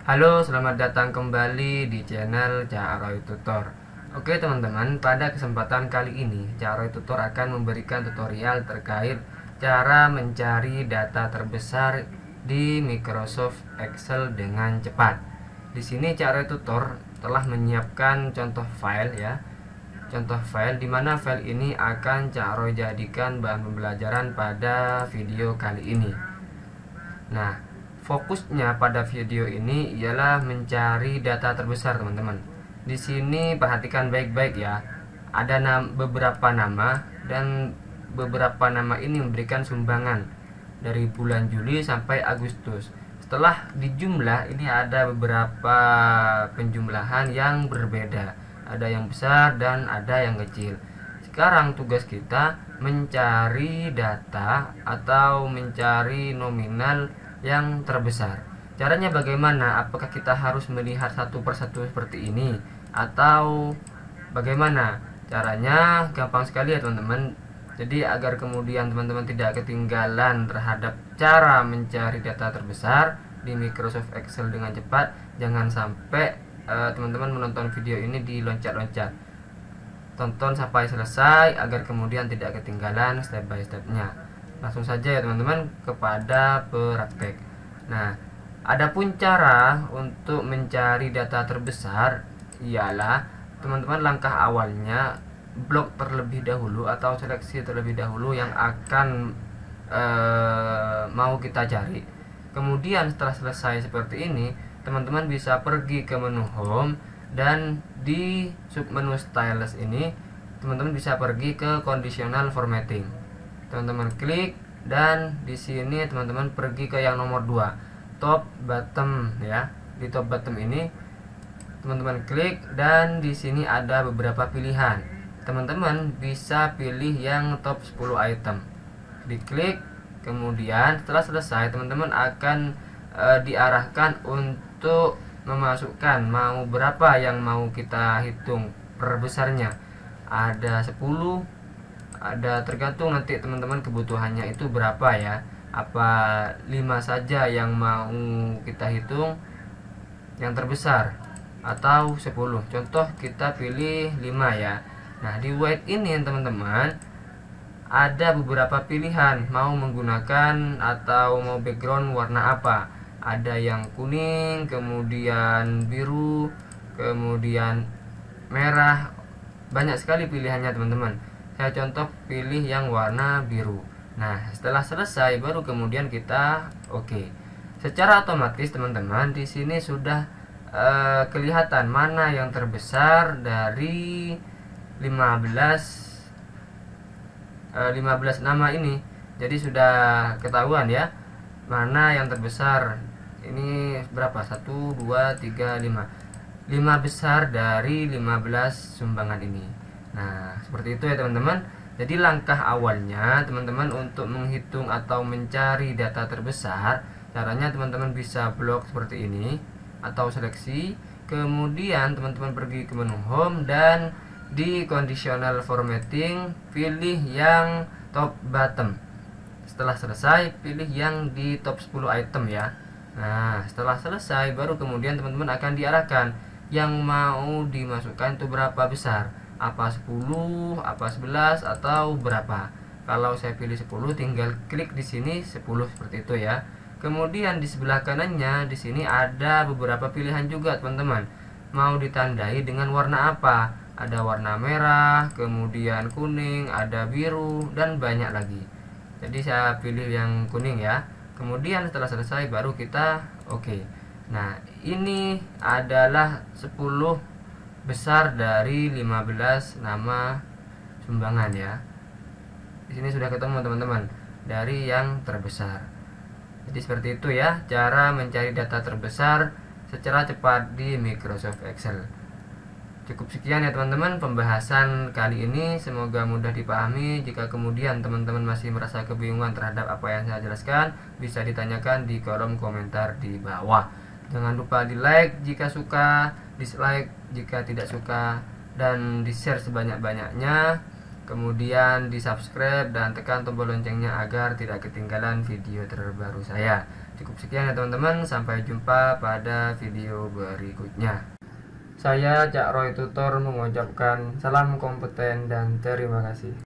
Halo, selamat datang kembali di channel Cak Roy Tutor. Oke teman-teman, pada kesempatan kali ini Cak Roy Tutor akan memberikan tutorial terkait cara mencari data terbesar di Microsoft Excel dengan cepat. Di sini Cak Roy Tutor telah menyiapkan contoh file ya. Contoh file di mana file ini akan Cak Roy jadikan bahan pembelajaran pada video kali ini. Nah, fokusnya pada video ini ialah mencari data terbesar, teman-teman. Di sini perhatikan baik-baik ya. Ada beberapa nama dan beberapa nama ini memberikan sumbangan dari bulan Juli sampai Agustus. Setelah dijumlah, ini ada beberapa penjumlahan yang berbeda. Ada yang besar dan ada yang kecil. Sekarang tugas kita mencari data atau mencari nominal yang terbesar. Caranya bagaimana? Apakah kita harus melihat satu persatu seperti ini atau bagaimana? Caranya gampang sekali ya teman-teman. Jadi agar kemudian teman-teman tidak ketinggalan terhadap cara mencari data terbesar di Microsoft Excel dengan cepat, jangan sampai teman-teman menonton video ini di loncat-loncat. Tonton sampai selesai agar kemudian tidak ketinggalan step by stepnya. Langsung saja ya teman-teman kepada praktek. Nah, adapun cara untuk mencari data terbesar ialah teman-teman langkah awalnya blok terlebih dahulu atau seleksi terlebih dahulu yang akan mau kita cari. Kemudian setelah selesai seperti ini, teman-teman bisa pergi ke menu home dan di submenu styles ini teman-teman bisa pergi ke conditional formatting. Teman-teman klik dan di sini teman-teman pergi ke yang nomor 2, top bottom ya. Di top bottom ini teman-teman klik dan di sini ada beberapa pilihan. Teman-teman bisa pilih yang top 10 item. Diklik, kemudian setelah selesai teman-teman akan diarahkan untuk memasukkan mau berapa yang mau kita hitung perbesarnya. Ada 10, ada tergantung nanti teman-teman kebutuhannya itu berapa ya. Apa 5 saja yang mau kita hitung yang terbesar atau 10. Contoh kita pilih 5 ya. Nah, di white ini teman-teman ada beberapa pilihan mau menggunakan atau mau background warna apa. Ada yang kuning, kemudian biru, kemudian merah. Banyak sekali pilihannya teman-teman. Saya contoh pilih yang warna biru. Nah, setelah selesai baru kemudian kita oke. Secara otomatis teman-teman di sini sudah kelihatan mana yang terbesar dari 15 nama ini. Jadi sudah ketahuan ya mana yang terbesar. Ini berapa? 1, 2, 3, 5. 5 besar dari 15 sumbangan ini. Nah, seperti itu ya teman-teman. Jadi langkah awalnya teman-teman untuk menghitung atau mencari data terbesar, caranya teman-teman bisa blok seperti ini atau seleksi. Kemudian teman-teman pergi ke menu home dan di conditional formatting pilih yang top bottom. Setelah selesai pilih yang di top 10 item ya. Nah, setelah selesai baru kemudian teman-teman akan diarahkan yang mau dimasukkan itu berapa besar. Apa 10, apa 11 atau berapa. Kalau saya pilih 10 tinggal klik di sini 10 seperti itu ya. Kemudian di sebelah kanannya di sini ada beberapa pilihan juga teman-teman. Mau ditandai dengan warna apa? Ada warna merah, kemudian kuning, ada biru dan banyak lagi. Jadi saya pilih yang kuning ya. Kemudian setelah selesai baru kita oke. Nah, ini adalah 10 besar dari 15 nama sumbangan ya. Di sini sudah ketemu teman-teman dari yang terbesar. Jadi seperti itu ya cara mencari data terbesar secara cepat di Microsoft Excel. Cukup sekian ya teman-teman pembahasan kali ini, semoga mudah dipahami. Jika kemudian teman-teman masih merasa kebingungan terhadap apa yang saya jelaskan, bisa ditanyakan di kolom komentar di bawah. Jangan lupa di like jika suka, dislike jika tidak suka, dan di share sebanyak-banyaknya. Kemudian di subscribe dan tekan tombol loncengnya agar tidak ketinggalan video terbaru saya. Cukup sekian ya teman-teman, sampai jumpa pada video berikutnya. Saya Cak Roy Tutor mengucapkan salam kompeten dan terima kasih.